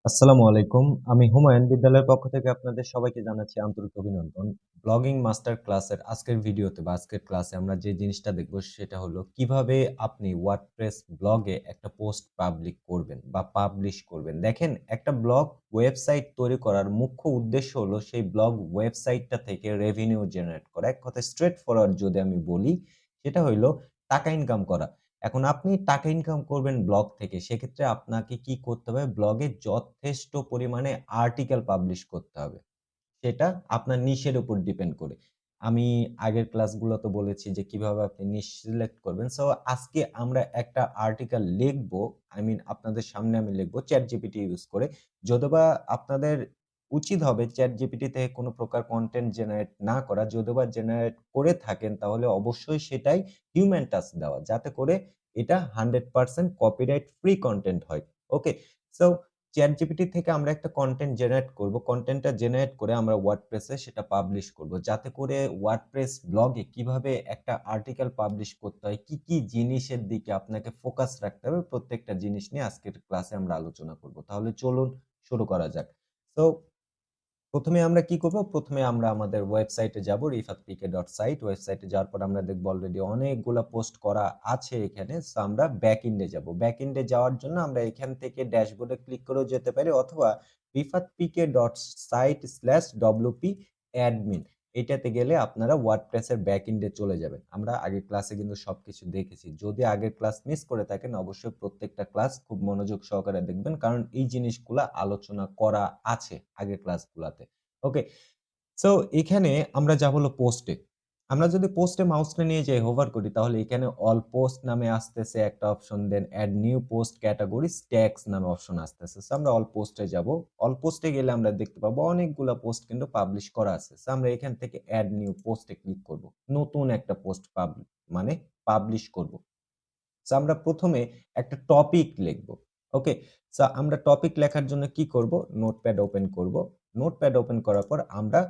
আসসালামু আলাইকুম। আমি হুমায়ুন বিদ্যালয়ের পক্ষ থেকে আপনাদের সবাইকে জানাচ্ছি আন্তরিক অভিনন্দন। ব্লগিং মাস্টার ক্লাসের আজকের ভিডিওতে বা আজকের ক্লাসে আমরা যে জিনিসটা দেখব সেটা হলো কিভাবে আপনি ওয়ার্ডপ্রেস ব্লগে একটা পোস্ট পাবলিক করবেন বা পাবলিশ করবেন। দেখেন একটা ব্লগ ওয়েবসাইট তৈরি করার মুখ্য উদ্দেশ্য হলো সেই ব্লগ ওয়েবসাইটটা থেকে রেভিনিউ জেনারেট করা। এক কথায় স্ট্রেইট ফরওয়ার্ড যদি আমি বলি সেটা হইলো টাকা ইনকাম করা। এখন আপনি টাকা ইনকাম করবেন ব্লগ থেকে। সেক্ষেত্রে আপনাকে কি করতে হবে? ব্লগে যথেষ্ট পরিমাণে আর্টিকেল পাবলিশ করতে হবে। সেটা আপনার নিশের উপর ডিপেন্ড করে। আমি আগের ক্লাসগুলোতে বলেছি যে কিভাবে আপনি নিশ সিলেক্ট করবেন। সো আজকে আমরা একটা আর্টিকেল লিখবো। আপনাদের সামনে আমি লিখবো ChatGPT ইউজ করে। যদিওবা আপনাদের উচিত হবে ChatGPT থেকে কোন প্রকার কনটেন্ট জেনারেট না করা। যদিওবা জেনারেট করে থাকেন তাহলে অবশ্যই সেটাই হিউম্যান টাচ দেওয়া। যাতে করে এটা 100% কপিরাইট ফ্রি কনটেন্ট হয়। ওকে? সো ChatGPT থেকে আমরা একটা কনটেন্ট জেনারেট করব। কনটেন্টটা জেনারেট করে আমরা WordPress এ সেটা পাবলিশ করব। যাতে করে WordPress ব্লগে কিভাবে একটা আর্টিকেল পাবলিশ করতে হয়, কি, কি জিনিসের দিকে আপনাকে ফোকাস রাখতে হবে, প্রত্যেকটা জিনিস নিয়ে আজকের ক্লাসে আমরা আলোচনা করব। তাহলে চলুন শুরু করা যাক। সো ১ম এ আমরা কি করব? ১ম এ আমরা আমাদের ওয়েবসাইটে যাব rifatpk.site ওয়েবসাইটে যাওয়ার পর আমরা দেখব অলরেডি অনেকগুলা পোস্ট করা আছে এখানে। সো আমরা ব্যাকএন্ড এ যাব। ব্যাকএন্ড এ যাওয়ার জন্য আমরা এখান থেকে ড্যাশবোর্ডে ক্লিক করেও যেতে পারি অথবা rifatpk.site/wp-admin এটাতে গেলে আপনারা ওয়ার্ডপ্রেস এর ব্যাকএন্ড এ চলে যাবেন। আমরা আগের ক্লাসে কিন্তু সবকিছু দেখেছি। যদি আগের ক্লাস মিস করে থাকেন অবশ্যই প্রত্যেকটা ক্লাস খুব মনোযোগ সহকারে দেখবেন। কারণ এই জিনিসগুলা আলোচনা করা আছে আগের ক্লাসগুলাতে। ওকে। সো এখানে আমরা যাব হলো পোস্টে। আমরা যদি পোস্টে মাউসটা নিয়ে যাই হোভার করি তাহলে এখানে অল পোস্ট নামে আসতেছে একটা option then add new post categories tags নামে অপশন আসতেছে। সো আমরা অল পোস্টে যাব। অল পোস্টে গেলে আমরা দেখতে পাবো অনেকগুলা পোস্ট কিন্তু পাবলিশ করা আছে। সো আমরা এখান থেকে এড নিউ পোস্টে ক্লিক করব। নতুন একটা পোস্ট মানে পাবলিশ করব। সো আমরা ১ম এ একটা টপিক লিখব। ওকে? সো আমরা টপিক লেখার জন্য কি করব? নোটপ্যাড ওপেন করব। নোটপ্যাড ওপেন করার পর আমরা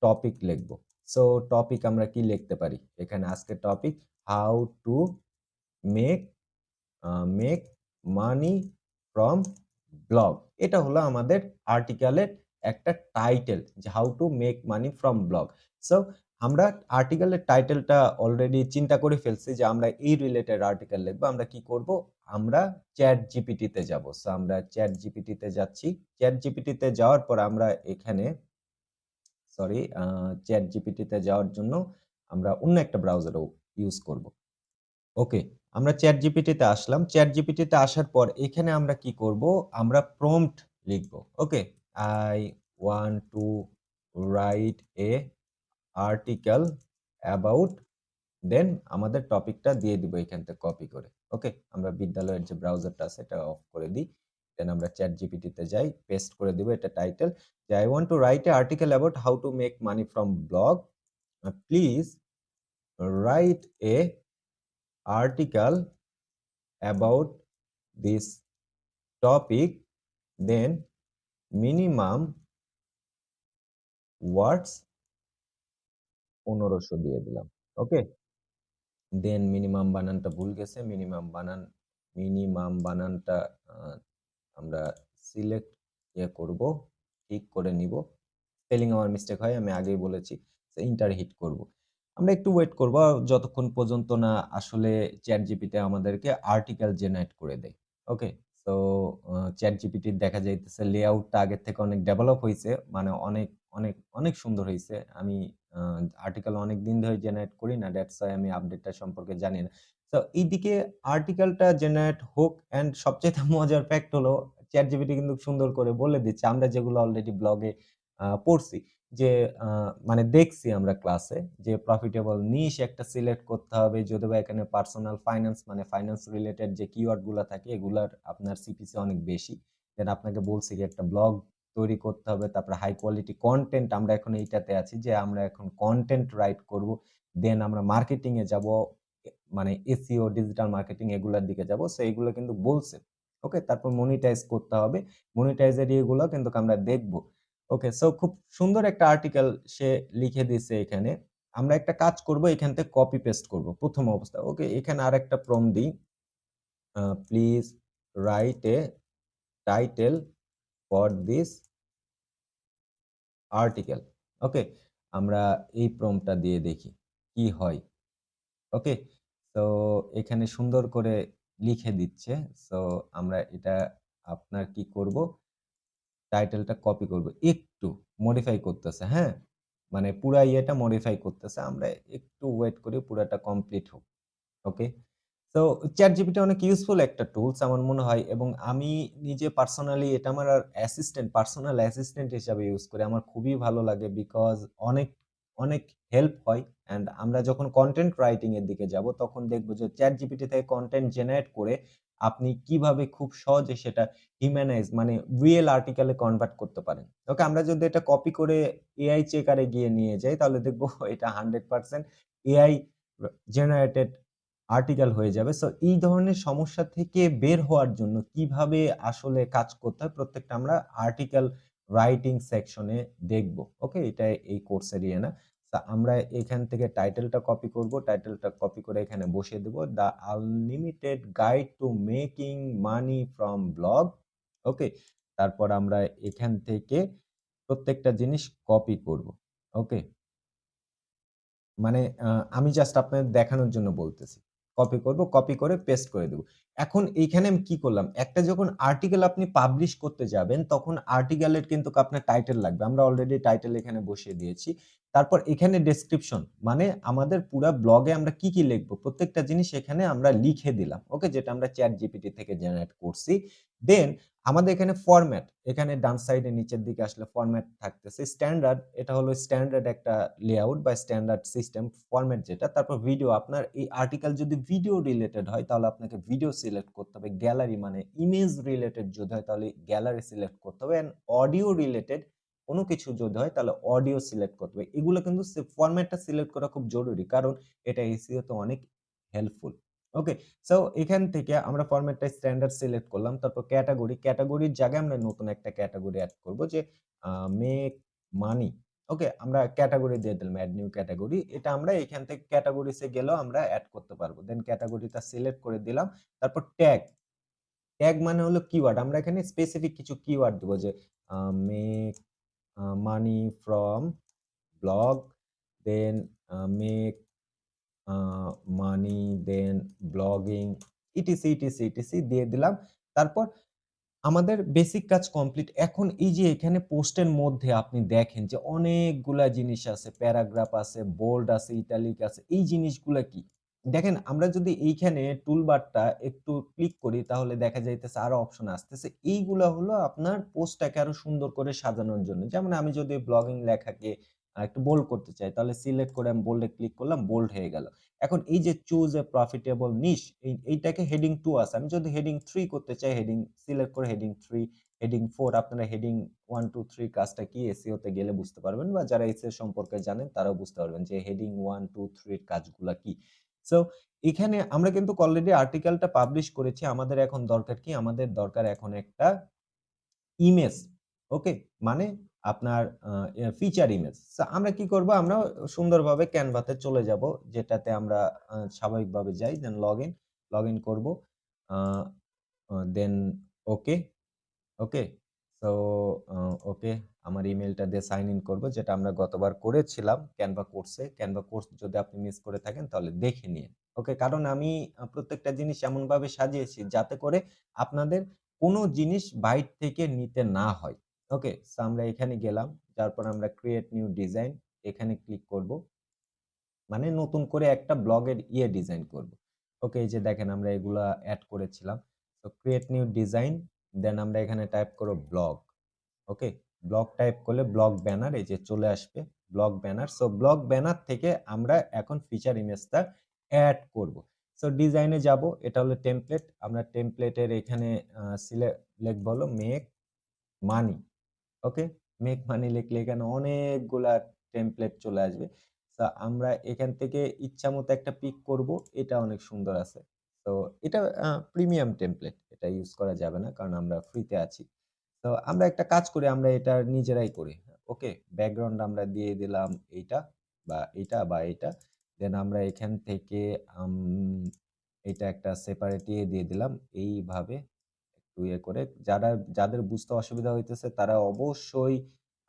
টপিক লিখব। সো টপিক আমরা কি লিখতে পারি? এখানে আজকের topic how to make make money from blog. এটা হলো আমাদের আর্টিকেলের একটা টাইটেল যে how to make money from blog. So আমরা আর্টিকেলের টাইটেলটা অলরেডি চিন্তা করে ফেলছি যে আমরা এই রিলেটেড আর্টিকেল লিখবো। আমরা কি করব? আমরা ChatGPT তে যাব। সো আমরা ChatGPT তে যাচ্ছি। ChatGPT তে যাওয়ার পর আমরা এখানে ChatGPT তে যাওয়ার জন্য আমরা অন্য একটা ব্রাউজারও ইউজ করব। ওকে, আমরা ChatGPT তে আসলাম। ChatGPT তে আসার পর এখানে আমরা কি করব? আমরা প্রম্পট লিখব। ওকে? I want to write a article about দেন আমাদের টপিকটা দিয়ে দিব এখান থেকে কপি করে। ওকে? আমরা বিদ্যালয়ের যে ব্রাউজারটা আছে এটা অফ করে দিই। দেন আমরা ChatGPT তে যাই, পেস্ট করে দিব এটা টাইটেল যে I want to write a article about how to make money from blog. Please write a article about this topic, then minimum words 1500 দিয়ে দিলাম। ওকে? দেন মিনিমাম বানানটা ভুল গেছে। মিনিমাম বানানটা আ আমরা সিলেক্ট করব, ঠিক করে নিব। স্পেলিং আমার মিস্টেক হয়, আমি আগেই বলেছি। এন্টার হিট করব। আমরা একটু ওয়েট করব যতক্ষণ পর্যন্ত না আসলে ChatGPT আমাদেরকে আর্টিকেল জেনারেট করে দেয়। ওকে? সো ChatGPT দেখা যাইতেছে লেআউটটা আগের থেকে অনেক ডেভেলপ হইছে। মানে অনেক সুন্দর হইছে। আমি আ আর্টিকেল অনেকদিন ধরে জেনারেট করি না। দ্যাটস হোয়াই আমি আপডেটটা সম্পর্কে জানি না। তো এইদিকে আর্টিকেলটা জেনারেট হোক অ্যান্ড সবচাইতে মজার ফ্যাক্ট হলো ChatGPT কিন্তু সুন্দর করে বলে দিচ্ছে। আমরা যেগুলো অলরেডি ব্লগে পড়ছি যে আ মানে দেখছি আমরা ক্লাসে যে প্রফিটেবল নিশ একটা সিলেক্ট করতে হবে। যদিওবা এখানে পার্সোনাল ফাইন্যান্স মানে ফাইন্যান্স রিলেটেড যে কিওয়ার্ড গুলা থাকে এগুলার আপনার সিপিসি অনেক বেশি। দেন আপনাকে বলছি যে একটা ব্লগ তৈরি করতে হবে। তারপরে হাই কোয়ালিটি কনটেন্ট আমরা এখন এইটাতে আছি যে আমরা এখন কনটেন্ট রাইট করব। দেন আমরা মার্কেটিং এ যাব। মানে এসইও, ডিজিটাল মার্কেটিং এগুলার দিকে যাব। সো এগুলো কিন্তু বলছে। ওকে? তারপর মনিটাইজ করতে হবে। মনিটাইজ এর ইয়েগুলো কিন্তু আমরা দেখব। ওকে, সো খুব সুন্দর একটা আর্টিকেল সে লিখে দিছে এখানে। আমরা একটা কাজ করব এখান থেকে কপি পেস্ট করব ১ম অবস্থায়। ওকে, এখানে আরেকটা প্রম্পট দিই। Please write a title for this article. Okay? আমরা এই প্রম্পটটা দিয়ে দেখি কি হয়। ওকে? সো এখানে সুন্দর করে লিখে দিচ্ছে। সো আমরা এটা আপনার কি করব? টাইটেলটা কপি করব। একটু মডিফাই করতেছে, হ্যাঁ? মানে পুরা ইয়েটা মডিফাই করতেছে। আমরা একটু ওয়েট করি পুরাটা কমপ্লিট হোক। ওকে? তো ChatGPT অনেক ইউজফুল একটা টুলস আমার মনে হয় এবং আমি নিজে পার্সোনালি এটা আমার পার্সোনাল অ্যাসিস্ট্যান্ট হিসাবে ইউজ করি। আমার খুবই ভালো লাগে বিকজ অনেক, অনেক হেল্প হয় অ্যান্ড আমরা যখন কনটেন্ট রাইটিং এর দিকে যাব তখন দেখব যে ChatGPT থেকে কনটেন্ট জেনারেট করে আপনি কিভাবে খুব সহজে সেটা হিউম্যানাইজ মানে রিয়েল আর্টিকেল এ কনভার্ট করতে পারেন। ওকে? আমরা যদি এটা কপি করে এআই চেকারে গিয়ে নিয়ে যাই তাহলে দেখব এটা 100% এআই জেনারেটেড আর্টিকেল হয়ে যাবে। সো এই ধরনের সমস্যা থেকে বের হওয়ার জন্য কিভাবে আসলে কাজ করতে হয় প্রত্যেকটা আমরা আর্টিকেল রাইটিং সেকশনে দেখব। ওকে? এটা এই কোর্সের ইয়ে না। তা আমরা এখান থেকে টাইটেলটা কপি করব। টাইটেলটা কপি করে এখানে বসিয়ে দেব। The unlimited guide to making money from blog. Okay? তারপর আমরা এখান থেকে প্রত্যেকটা জিনিস কপি করব। ওকে? মানে আমি জাস্ট আপনাদের দেখানোর জন্য বলতেছি। কপি করব, কপি করে পেস্ট করে দেব। এখন এইখানে আমি কি করলাম? একটা যখন আর্টিকেল আপনি পাবলিশ করতে যাবেন, তখন আর্টিকেলের কিন্তু আপনার টাইটেল লাগবে। আমরা অলরেডি টাইটেল এখানে বসিয়ে দিয়েছি। তারপর এখানে ডেসক্রিপশন মানে আমাদের পুরা ব্লগে আমরা কি, কি লিখব? প্রত্যেকটা জিনিস এখানে আমরা লিখে দিলাম। ওকে? যেটা আমরা ChatGPT থেকে জেনারেট করছি। দেন আমাদের এখানে ফরম্যাট, এখানে ডান সাইডে নিচের দিকে আসলে ফরম্যাট থাকতেছে। স্ট্যান্ডার্ড, এটা হলো স্ট্যান্ডার্ড একটা লেআউট বা স্ট্যান্ডার্ড সিস্টেম ফরম্যাট যেটা। তারপর ভিডিও, আপনার এই আর্টিকেল যদি ভিডিও রিলেটেড হয় তাহলে আপনাকে ভিডিও সিলেক্ট করতে হবে। গ্যালারি মানে ইমেজ রিলেটেড যদি হয় তাহলে গ্যালারি সিলেক্ট করতে হবে। অ্যান্ড অডিও রিলেটেড কোনো কিছু যদি হয় তাহলে অডিও সিলেক্ট করতে হবে। এগুলো কিন্তু ফরম্যাটটা সিলেক্ট করা খুব জরুরি। কারণ এটা এসইও তে অনেক হেল্পফুল। ওকে? সো এখান থেকে আমরা ফরম্যাটটা স্ট্যান্ডার্ড সিলেক্ট করলাম। তারপর ক্যাটেগরি, ক্যাটেগরির জায়গায় আমরা নতুন একটা ক্যাটেগরি এড করব যে মেক মানি। ওকে? আমরা ক্যাটেগরি দিয়ে দিলাম এড নিউ ক্যাটেগরি। এটা আমরা এখান থেকে ক্যাটেগরিস এ গেলেও আমরা এড করতে পারবো। দেন ক্যাটেগরিটা সিলেক্ট করে দিলাম। তারপর ট্যাগ, ট্যাগ মানে হলো কিওয়ার্ড। আমরা এখানে স্পেসিফিক কিছু কিওয়ার্ড দিব যে make money from blog, then make a money, then blogging ETC দিয়ে দিলাম। তারপর আমাদের বেসিক কাজ কমপ্লিট। এখন এই যে এখানে পোস্টের মধ্যে আপনি দেখেন যে অনেকগুলা জিনিস আছে, প্যারাগ্রাফ আছে, বোল্ড আছে, ইটালিক আছে। এই জিনিসগুলা কি? দেখেন আমরা যদি এইখানে টুলবারটা একটু ক্লিক করি তাহলে দেখা যাইতেছে আরো অপশন আসতেছে। এইগুলা হলো আপনার পোস্টটাকে আরো সুন্দর করে সাজানোর জন্য। যেমন আমি যদি ব্লগিং লেখাকে একটু বোল্ড করতে চাই তাহলে সিলেক্ট করে আমি বোল্ড এ ক্লিক করলাম, বোল্ড হয়ে গেল। এখন এই যে চুজ এ প্রফিটেবল নিশ এইটাকে হেডিং 2 আছে। আমি যদি হেডিং 3 করতে চাই হেডিং সিলেক্ট করে হেডিং 3, হেডিং 4 আপনারা হেডিং 1, 2, 3 কাজটা কি এসইও তে গেলে বুঝতে পারবেন বা যারা এসইও সম্পর্কে জানেন তারাও বুঝতে পারবেন যে হেডিং 1, 2, 3 এর কাজগুলা কি। সো এখানে আমরা কিন্তু অলরেডি আর্টিকেলটা পাবলিশ করেছি। আমাদের এখন দরকার কি? আমাদের দরকার এখন একটা ইমেজ। ওকে? মানে আপনার ফিচার ইমেজ। সো আমরা কি করব? আমরা সুন্দরভাবে Canva তে চলে যাব। যেটাতে আমরা স্বাভাবিকভাবে যাই। দেন লগইন করব। আ আ দেন ওকে, ওকে। সো আ ওকে আমার ইমেইলটা দিয়ে সাইন ইন করব যেটা আমরা গতবার করেছিলাম Canva কোর্সে। Canva কোর্স যদি আপনি মিস করে থাকেন তাহলে দেখে নিয়েন। ওকে? কারণ আমি প্রত্যেকটা জিনিস এমনভাবে সাজিয়েছি যাতে করে আপনাদের কোন জিনিস বাইর থেকে নিতে না হয়। ওকে? সো আমরা এখানে গেলাম। তারপর আমরা ক্রিয়েট নিউ ডিজাইন এখানে ক্লিক করব। মানে নতুন করে একটা ব্লগের ডিজাইন করব। ওকে, এই যে দেখেন আমরা এগুলা এড করেছিলাম। তো ক্রিয়েট নিউ ডিজাইন দেন আমরা এখানে টাইপ করব ব্লগ। ওকে? ব্লগ টাইপ করলে ব্লগ ব্যানার এই যে চলে আসবে। Blog banner. So blog banner থেকে আমরা এখন ফিচার ইমেজটা এড করব। সো ডিজাইনে যাব। এটা হলো টেমপ্লেট। আমরা টেমপ্লেটের এখানে লিখব হলো মেক মানি। ওকে? মেক মানি লিখলে এখানে অনেকগুলা টেমপ্লেট চলে আসবে। সো আমরা এখান থেকে ইচ্ছামত একটা পিক করব। এটা অনেক সুন্দর আছে। তো এটা প্রিমিয়াম টেমপ্লেট। এটা ইউজ করা যাবে না কারণ আমরা ফ্রিতে আছি। তো আমরা একটা কাজ করি আমরা এটা নিজেরাই করি। ওকে? ব্যাকগ্রাউন্ড আমরা দিয়ে দিলাম এইটা বা এইটা। দেন আমরা এখান থেকে আম এটা একটা সেপারেট দিয়ে দিলাম এইভাবে একটু ইয়ে করে যাদের বুঝতে অসুবিধা হইতেছে তারা অবশ্যই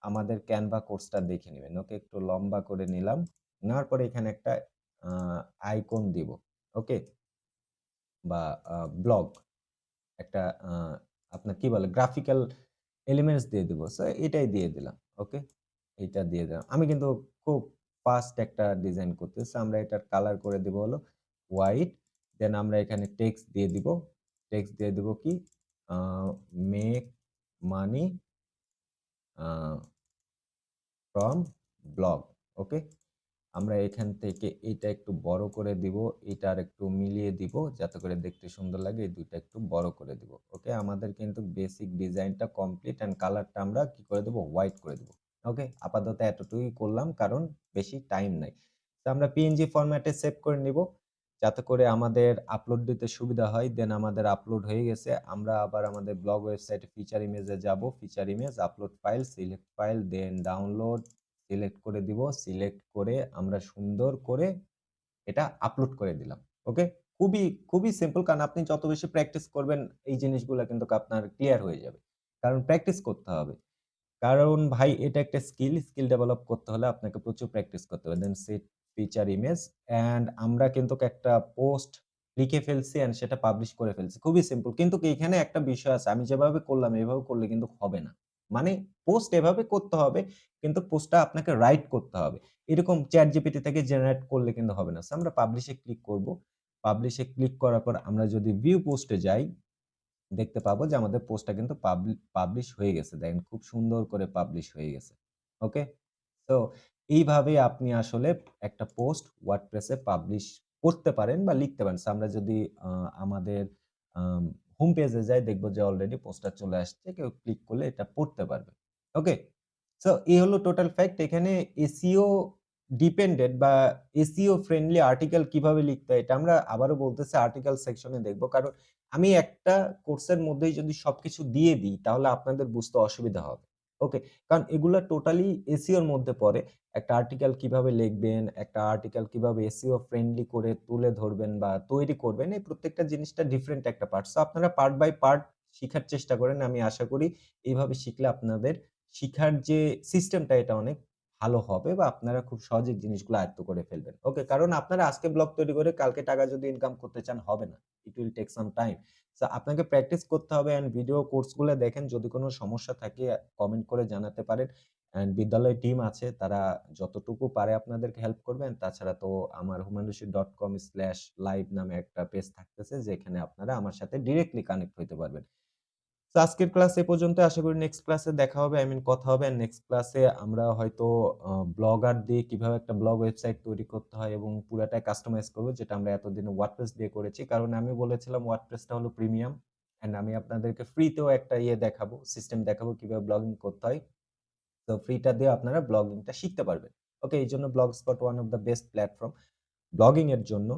আমাদের Canva কোর্সটা দেখে নিবেন। ওকে? একটু লম্বা করে নিলাম। নেওয়ার পরে এখানে একটা আ আইকন দিব। ওকে? বা ব্লগ একটা আপনার কি বলে গ্রাফিক্যাল এলিমেন্টস দিয়ে দিব। সো এটাই দিয়ে দিলাম। ওকে? এইটা দিয়ে দিলাম। আমি কিন্তু খুব ফাস্ট একটা ডিজাইন করতেছি। আমরা এটার কালার করে দিব হলো হোয়াইট। দেন আমরা এখানে টেক্সট দিয়ে দিব। টেক্সট দিয়ে দিব কি? Uh make money uh from blog. Okay? আমরা এখান থেকে এটা একটু বড় করে দিব, এটা আরেকটু মিলিয়ে দিব যাতে করে দেখতে সুন্দর লাগে। এই ২ টা একটু বড় করে দিব। ওকে? আমাদের কিন্তু বেসিক ডিজাইনটা কমপ্লিট অ্যান্ড কালারটা আমরা কি করে দেব? হোয়াইট করে দিব। ওকে? আপাতত এতটুকুই করলাম কারণ বেশি টাইম নাই। তো আমরা পিএনজি ফরম্যাটে সেভ করে নিব যাতে করে আমাদের আপলোড দিতে সুবিধা হয়। দেন আমাদের আপলোড হয়ে গেছে। আমরা আবার আমাদের ব্লগ ওয়েবসাইটে ফিচার ইমেজে যাব। Feature image, upload file, select file, then download select করে দিব। সিলেক্ট করে আমরা সুন্দর করে এটা আপলোড করে দিলাম। ওকে? খুবই সিম্পল কারণ আপনি যত বেশি প্র্যাকটিস করবেন এই জিনিসগুলা কিন্তু আপনার ক্লিয়ার হয়ে যাবে। কারণ প্র্যাকটিস করতে হবে। কারণ ভাই এটা একটা স্কিল ডেভেলপ করতে হলে আপনাকে প্রচুর প্র্যাকটিস করতে হবে। দেন সেট ফিচার ইমেজ অ্যান্ড আমরা কিন্তু একটা পোস্ট লিখে ফেলছি অ্যান্ড সেটা পাবলিশ করে ফেলছি। খুবই সিম্পল। কিন্তু কি এখানে একটা বিষয় আছে। আমি যেভাবে করলাম এভাবে করলে কিন্তু হবে না। মানে পোস্ট এভাবে করতে হবে কিন্তু পোস্টটা আপনাকে রাইট করতে হবে। এরকম ChatGPT থেকে জেনারেট করলে কিন্তু হবে না। সো আমরা পাবলিশ এ ক্লিক করব। পাবলিশ এ ক্লিক করার পর আমরা যদি ভিউ পোস্ট এ যাই দেখতে পাবো যে আমাদের পোস্টটা কিন্তু পাবলিশ হয়ে গেছে। দেখেন খুব সুন্দর করে পাবলিশ হয়ে গেছে। ওকে? তো এইভাবে আপনি আসলে একটা পোস্ট WordPress এ পাবলিশ করতে পারেন বা লিখতে পারেন। সো আমরা যদি আ আমাদের আম হোম পেজে যাই দেখব যে অলরেডি পোস্টটা চলে আসছে। কেউ ক্লিক করলে এটা পড়তে পারবে। ওকে? সো এই হলো টোটাল ফ্যাক্ট। এখানে এসইও ডিপেন্ডেন্ট বা এসইও ফ্রেন্ডলি আর্টিকেল কিভাবে লিখতে হয় এটা আমরা আবারও বলতেছি আর্টিকেল সেকশনে দেখব। কারণ আমি একটা কোর্সের মধ্যেই যদি সবকিছু দিয়ে দিই তাহলে আপনাদের বুঝতে অসুবিধা হবে। ওকে? কারণ এগুলা টোটালি এসইও র মধ্যে পড়ে। একটা আর্টিকেল কিভাবে লিখবেন, একটা আর্টিকেল কিভাবে এসইও ফ্রেন্ডলি করে তুলে ধরবেন বা তৈরি করবেন, এই প্রত্যেকটা জিনিসটা ডিফারেন্ট একটা পার্ট। সো আপনারা পার্ট বাই পার্ট শিখার চেষ্টা করেন। আমি আশা করি এইভাবে শিখলে আপনাদের শিখার যে সিস্টেমটা এটা অনেক ভালো হবে বা আপনারা খুব সহজে জিনিসগুলো আয়ত্ত করে ফেলবেন। ওকে? কারণ আপনারা আজকে ব্লগ তৈরি করে কালকে টাকা যদি ইনকাম করতে চান হবে না। It will take some time. So আপনাকে প্র্যাকটিস করতে হবে অ্যান্ড ভিডিও কোর্সগুলো দেখেন। যদি কোনো সমস্যা থাকে কমেন্ট করে জানাতে পারেন। অ্যান্ড বিদ্যালয় টিম আছে তারা যতটুকু পারে আপনাদেরকে হেল্প করবেন। তাছাড়া তো আমার humanrushi.com/live নামে একটা পেজ থাকতেছে যেখানে আপনারা আমার সাথে ডিরেক্টলি কানেক্ট হইতে পারবেন। তো আজকের ক্লাস এ পর্যন্ত। আশা করি নেক্সট ক্লাসে দেখা হবে। কথা হবে। অ্যান্ড নেক্সট ক্লাসে আমরা হয়তো ব্লগার দিয়ে কিভাবে একটা ব্লগ ওয়েবসাইট তৈরি করতে হয় এবং পুরাটাই কাস্টমাইজ করব যেটা আমরা এতদিনে ওয়ার্ডপ্রেস দিয়ে করেছি। কারণ আমি বলেছিলাম ওয়ার্ডপ্রেসটা হলো প্রিমিয়াম অ্যান্ড আমি আপনাদেরকে ফ্রিতেও একটা দেখাবো, সিস্টেম দেখাবো কিভাবে ব্লগিং করতে হয়। তো ফ্রিটা দিয়ে আপনারা ব্লগিংটা শিখতে পারবেন। ওকে? এইজন্য blogspot one of the best platform blogging এর জন্য।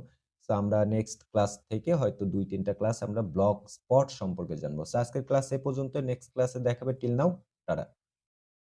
সো আমরা নেক্সট ক্লাস থেকে হয়তো ২-৩ টা ক্লাস আমরা ব্লগ স্পট সম্পর্কে জানবো। সো আজকের ক্লাস এ পর্যন্ত। নেক্সট ক্লাসে দেখা হবে। টিল নাউ টাটা।